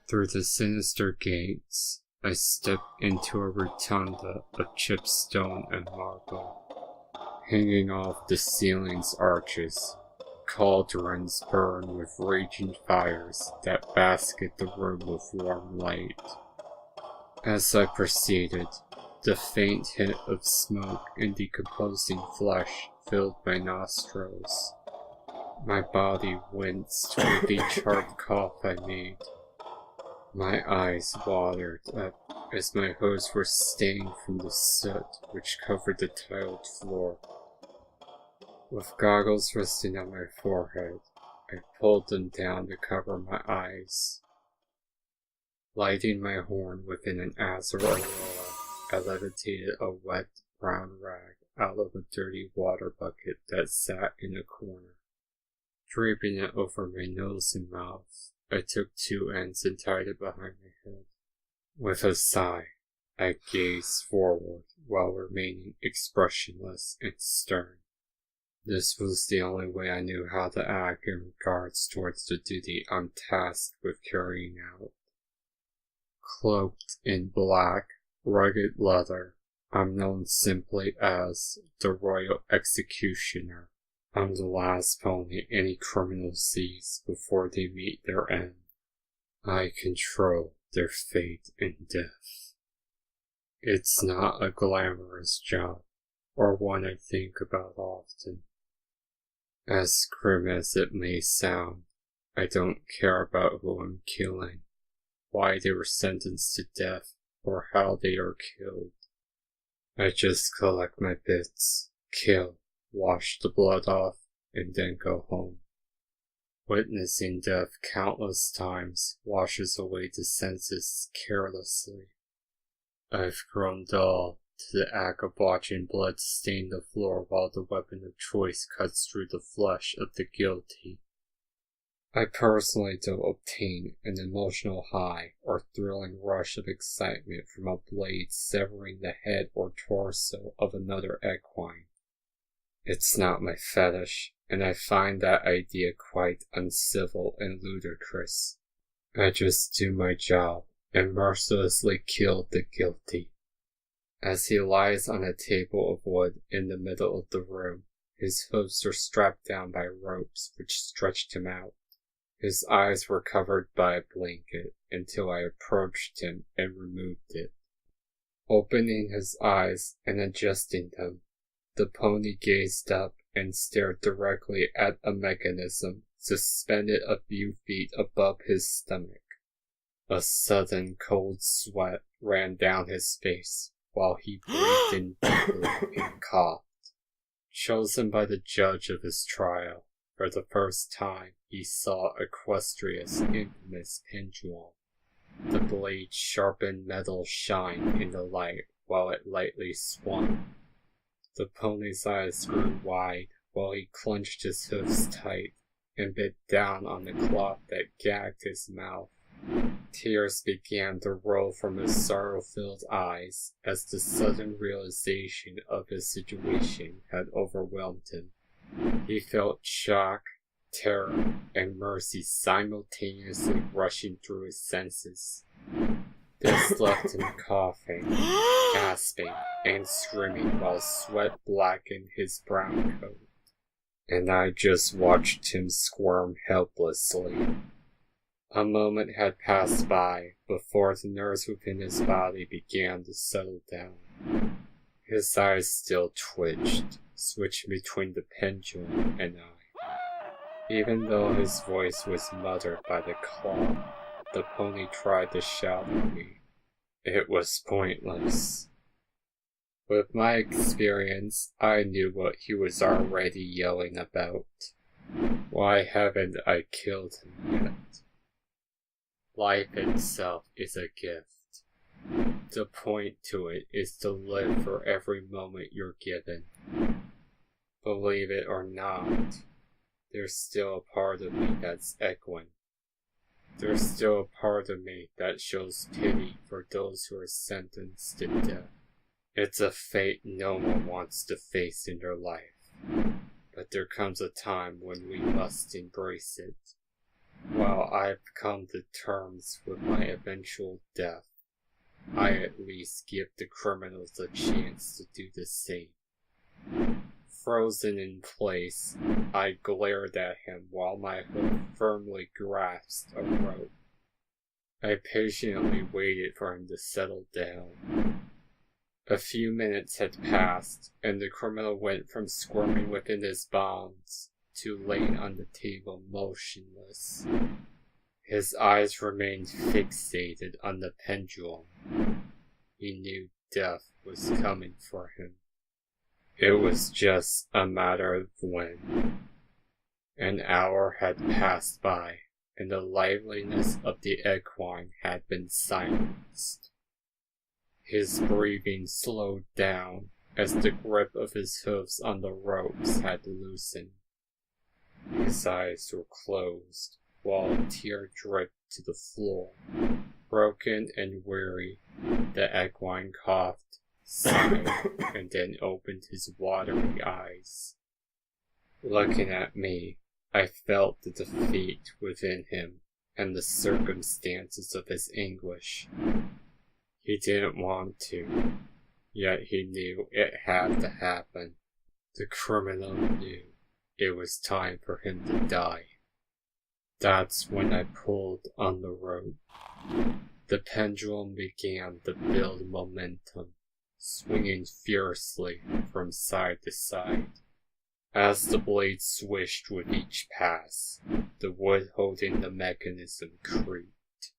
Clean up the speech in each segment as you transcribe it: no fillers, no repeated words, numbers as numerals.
Through the sinister gates, I step into a rotunda of chipped stone and marble. Hanging off the ceiling's arches, cauldrons burn with raging fires that basket the room with warm light. As I proceeded, the faint hint of smoke and decomposing flesh filled my nostrils. My body winced with each sharp cough I made. My eyes watered up as my hose were stained from the soot which covered the tiled floor. With goggles resting on my forehead, I pulled them down to cover my eyes. Lighting my horn within an azure aurora, I levitated a wet brown rag out of a dirty water bucket that sat in a corner. Draping it over my nose and mouth, I took two ends and tied it behind my head. With a sigh, I gazed forward while remaining expressionless and stern. This was the only way I knew how to act in regards towards the duty I'm tasked with carrying out. Cloaked in black, rugged leather, I'm known simply as the Royal Executioner. I'm the last pony any criminal sees before they meet their end. I control their fate and death. It's not a glamorous job, or one I think about often. As grim as it may sound, I don't care about who I'm killing, why they were sentenced to death, or how they are killed. I just collect my bits, kill, wash the blood off, and then go home. Witnessing death countless times washes away the senses carelessly. I've grown dull to the act of watching blood stain the floor while the weapon of choice cuts through the flesh of the guilty. I personally don't obtain an emotional high or thrilling rush of excitement from a blade severing the head or torso of another equine. It's not my fetish, and I find that idea quite uncivil and ludicrous. I just do my job and mercilessly kill the guilty. As he lies on a table of wood in the middle of the room, his hooves are strapped down by ropes which stretched him out. His eyes were covered by a blanket until I approached him and removed it. Opening his eyes and adjusting them, the pony gazed up and stared directly at a mechanism suspended a few feet above his stomach. A sudden cold sweat ran down his face while he breathed in deeply and coughed. Chosen by the judge of his trial, for the first time he saw Equestria's infamous pendulum. The blade's sharpened metal shined in the light while it lightly swung. The pony's eyes grew wide while he clenched his hoofs tight and bit down on the cloth that gagged his mouth. Tears began to roll from his sorrow-filled eyes as the sudden realization of his situation had overwhelmed him. He felt shock, terror, and mercy simultaneously rushing through his senses. This left him coughing, gasping, and screaming while sweat blackened his brown coat. And I just watched him squirm helplessly. A moment had passed by before the nerves within his body began to settle down. His eyes still twitched, switching between the pendulum and I. Even though his voice was muttered by the claw, the pony tried to shout at me. It was pointless. With my experience, I knew what he was already yelling about. Why haven't I killed him yet? Life itself is a gift. The point to it is to live for every moment you're given. Believe it or not, there's still a part of me that's echoing. There's still a part of me that shows pity for those who are sentenced to death. It's a fate no one wants to face in their life, but there comes a time when we must embrace it. While I've come to terms with my eventual death, I at least give the criminals a chance to do the same. Frozen in place, I glared at him while my hook firmly grasped a rope. I patiently waited for him to settle down. A few minutes had passed, and the criminal went from squirming within his bonds to laying on the table motionless. His eyes remained fixated on the pendulum. He knew death was coming for him. It was just a matter of when. An hour had passed by, and the liveliness of the equine had been silenced. His breathing slowed down as the grip of his hooves on the ropes had loosened. His eyes were closed, while a tear dripped to the floor. Broken and weary, the equine coughed, sighed, and then opened his watery eyes. Looking at me, I felt the defeat within him and the circumstances of his anguish. He didn't want to, yet he knew it had to happen. The criminal knew it was time for him to die. That's when I pulled on the rope. The pendulum began to build momentum, swinging fiercely from side to side. As the blade swished with each pass, the wood holding the mechanism creaked.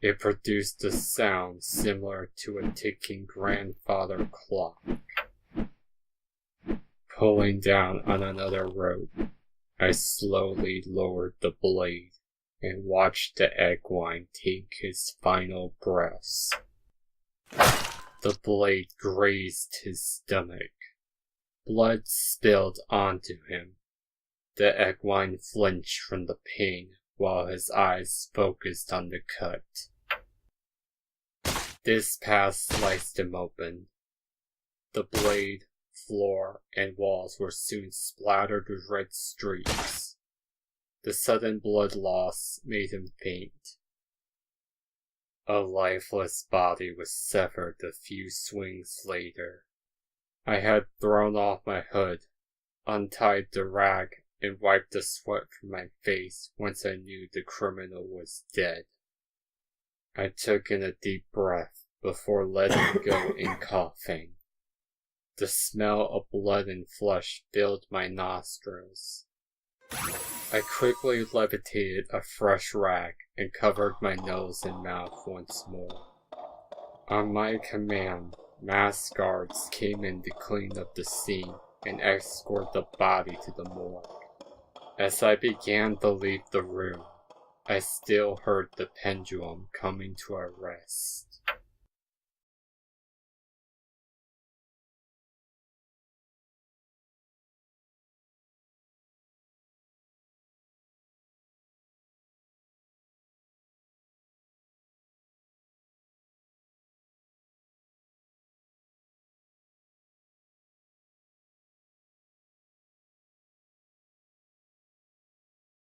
It produced a sound similar to a ticking grandfather clock. Pulling down on another rope, I slowly lowered the blade and watched the equine take his final breaths. The blade grazed his stomach. Blood spilled onto him. The equine flinched from the pain while his eyes focused on the cut. This pass sliced him open. The blade, floor, and walls were soon splattered with red streaks. The sudden blood loss made him faint. A lifeless body was severed a few swings later. I had thrown off my hood, untied the rag, and wiped the sweat from my face once I knew the criminal was dead. I took in a deep breath before letting go and coughing. The smell of blood and flesh filled my nostrils. I quickly levitated a fresh rag and covered my nose and mouth once more. On my command, masked guards came in to clean up the scene and escort the body to the morgue. As I began to leave the room, I still heard the pendulum coming to a rest.